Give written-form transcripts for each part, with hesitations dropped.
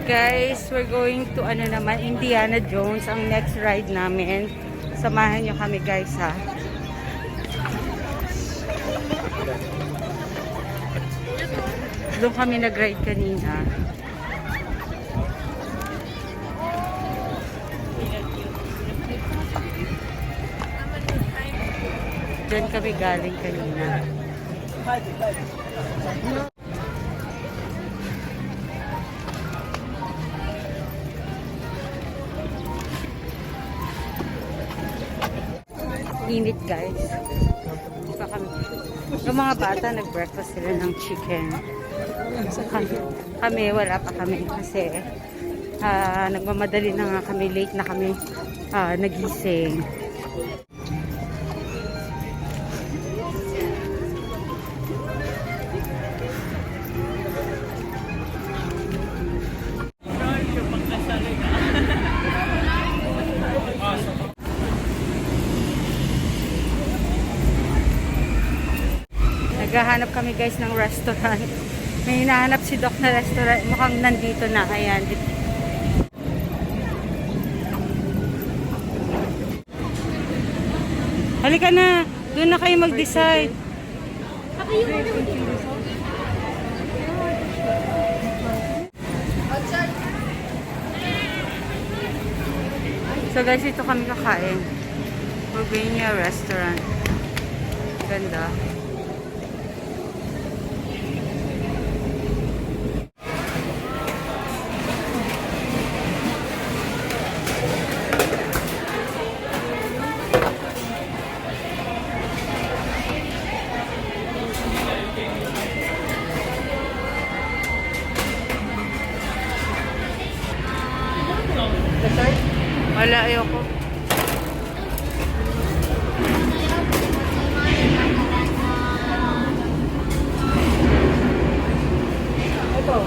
Guys, we're going to ano naman, Indiana Jones ang next ride namin. Samahan nyo kami guys ha. Doon kami nag-ride kanina. Diyan kami galing kanina. Init guys. Pa kami. Yung mga bata nag-breakfast sila ng chicken. So, kami wala pa kami kasi nagmamadali na nga kami, late na kami nagising. Naghahanap kami guys ng restaurant. May hinahanap si Doc na restaurant. Mukhang nandito na. Ayan. Halika na. Doon na kayo mag-decide. So guys, ito kami kakain. Urbania restaurant. Ganda. Wala, ayoko. Ito.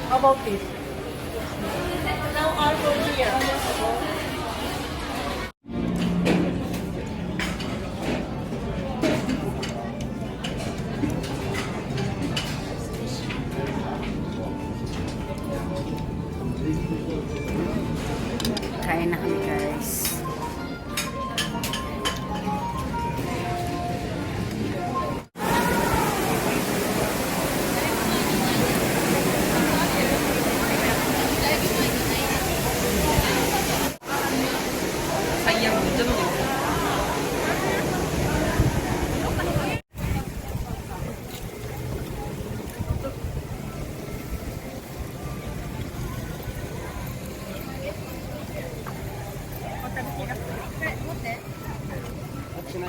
How about this? Now I'll go here. Kain na kami guys.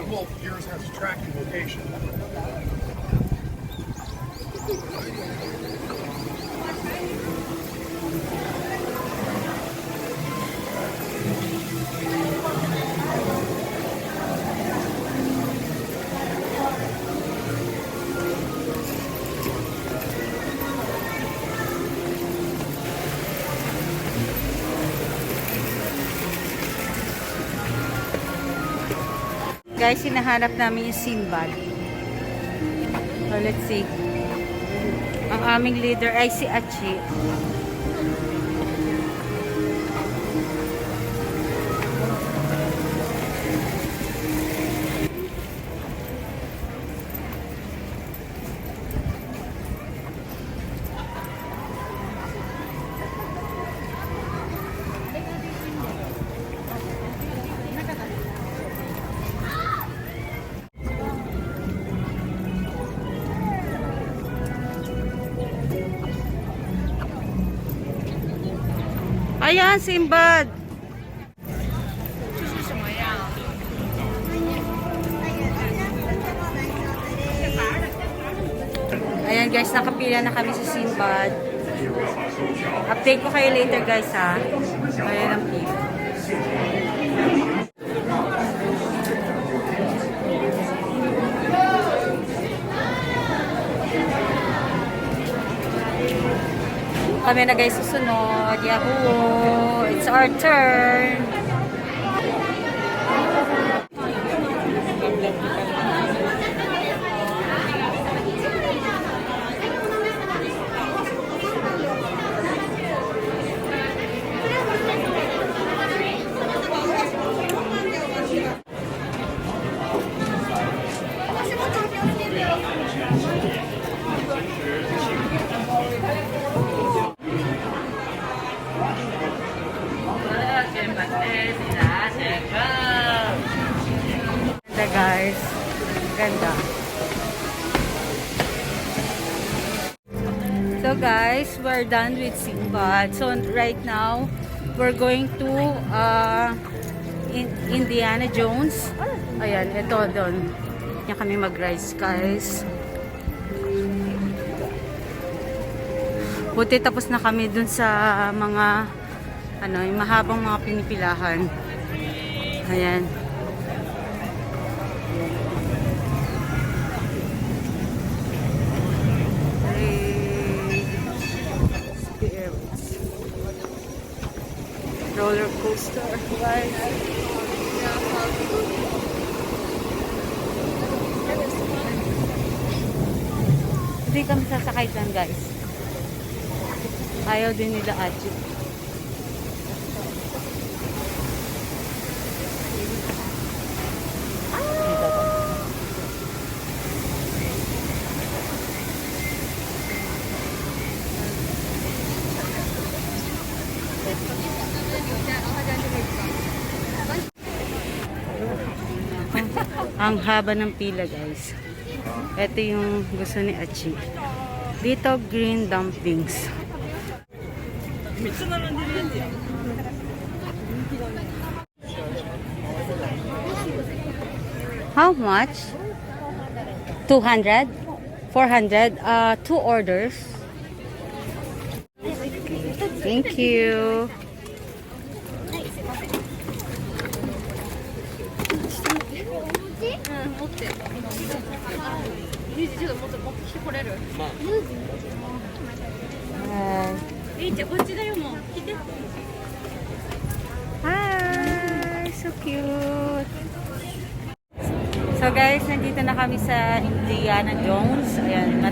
Well, yours has a tracking location. Guys, hinahanap namin yung Sinbad. So, let's see. Ang aming leader ay si Achi. Ayan, Sinbad. Ayan guys, nakapila na kami sa Sinbad. Update ko kayo later guys ha. Ayan ang pila. Kami na guys susunod. Yahoo! It's our turn! Ganda guys. Ganda. So guys, we're done with Simbad. So right now, we're going to Indiana Jones. Ayan, ito doon. Yan kami mag-rides guys. Buti tapos na kami dun sa mga ano, yung mahabang mga pinipilahan. Ayan. Roller coaster, guys. Hindi kami sasakay dyan, guys. Ayaw din nila Aji. Ang haba ng pila guys. Ito yung gusto ni Achi. Dito green dumplings. How much? 200? 400? Two orders. Thank you. Hi, so cute. So guys, nandito na kami sa Indiana Jones. Ayan,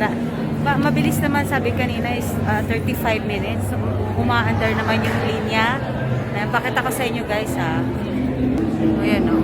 mabilis naman, sabi kanina is 35 minutes. So, umaandar naman yung linya. Ayan, pakita ko sa inyo guys ha. Ayan o.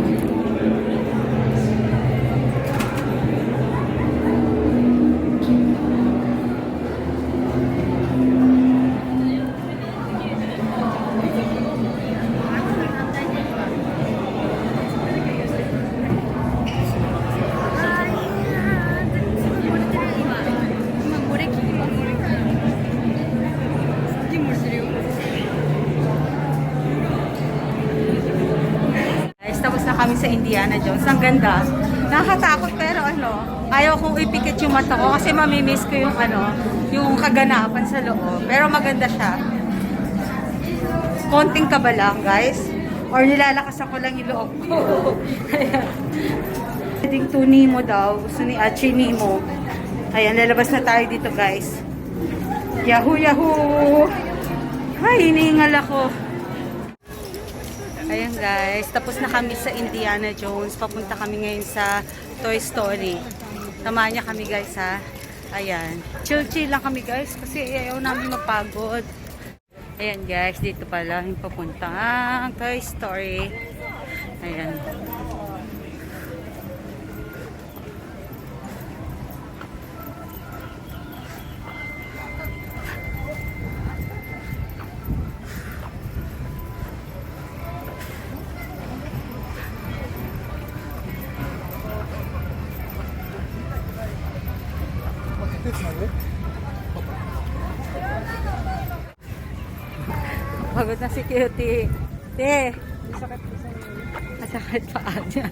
Kami sa Indiana Jones. Ang ganda. Nakakatakot pero ano, ayaw kong ipikit yung mata ko kasi mamimiss ko yung ano, yung kaganapan sa loob. Pero maganda siya. Konting kaba lang, guys. Or nilalakasan ko lang yung loob ko. Ayan. Pwedeng to Nemo daw. Gusto ni Achi Nemo. Ayan, lalabas na tayo dito, guys. Yahoo! Yahoo! Ay, hinihingal ako. Ayan guys, tapos na kami sa Indiana Jones. Papunta kami ngayon sa Toy Story. Samahan niya kami guys ha. Ayan. Chill-chill lang kami guys kasi ayaw namin mapagod. Ayan guys, dito pala yung papunta ang Toy Story. Ayan. Pagod na si Cutie. Te, masakit pa niya.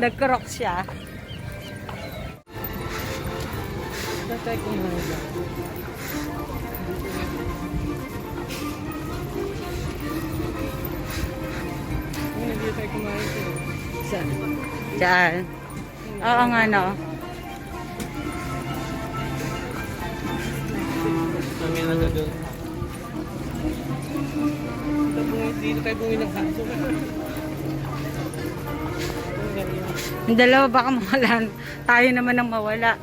Nag-crocs siya. Tatay ko na lang. Hindi tayo kumain ko. Saan? Diyan. Oo nga, no. Kami na doon. Dito tayo bumili ng haso. Yung dalawa baka mawalan. Tayo naman ang mawala.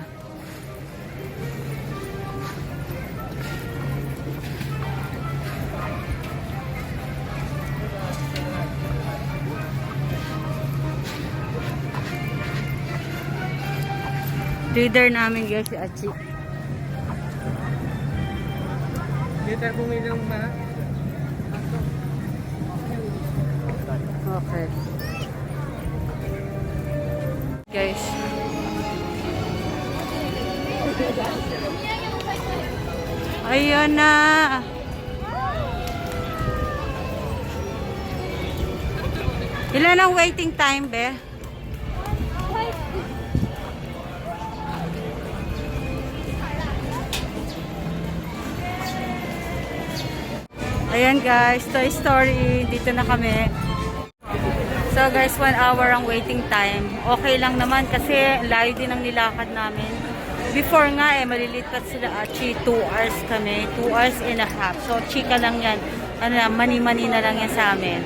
Leader namin guys si Achi. Dito tayo bumili ng Okay. Guys. Ayun na. Ilan ang waiting time, be? Ayan guys, Toy Story. Dito na kami. So guys, 1 hour ang waiting time. Okay lang naman kasi layo din ang nilakad namin. Before nga malilit pa sila Achi, 2 hours kami. 2 hours and a half. So chika lang yan. Ano na, mani-mani na lang yan sa amin.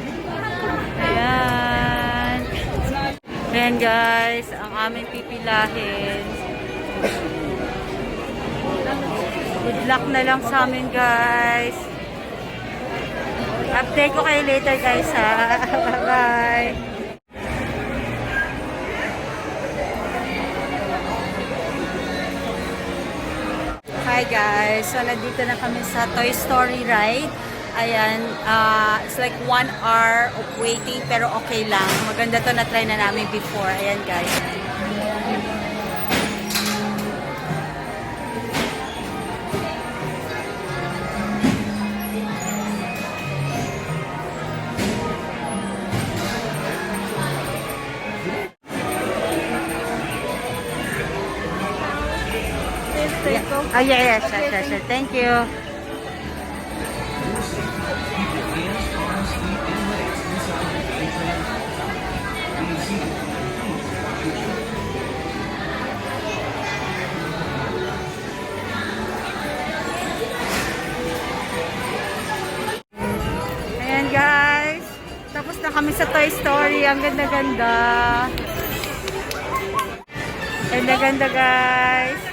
Ayan. Ayan guys, ang aming pipilahin. Good luck na lang sa amin guys. Update ko kayo later guys ha. Bye-bye. Hi guys. So nandito na kami sa Toy Story ride. Ayan, it's like 1 hour of waiting pero okay lang. Maganda to, na try na namin before. Ayan guys. Oh, yeah, sure. Thank you. Ayan guys. Tapos na kami sa Toy Story. Ang ganda-ganda. Ganda-ganda guys.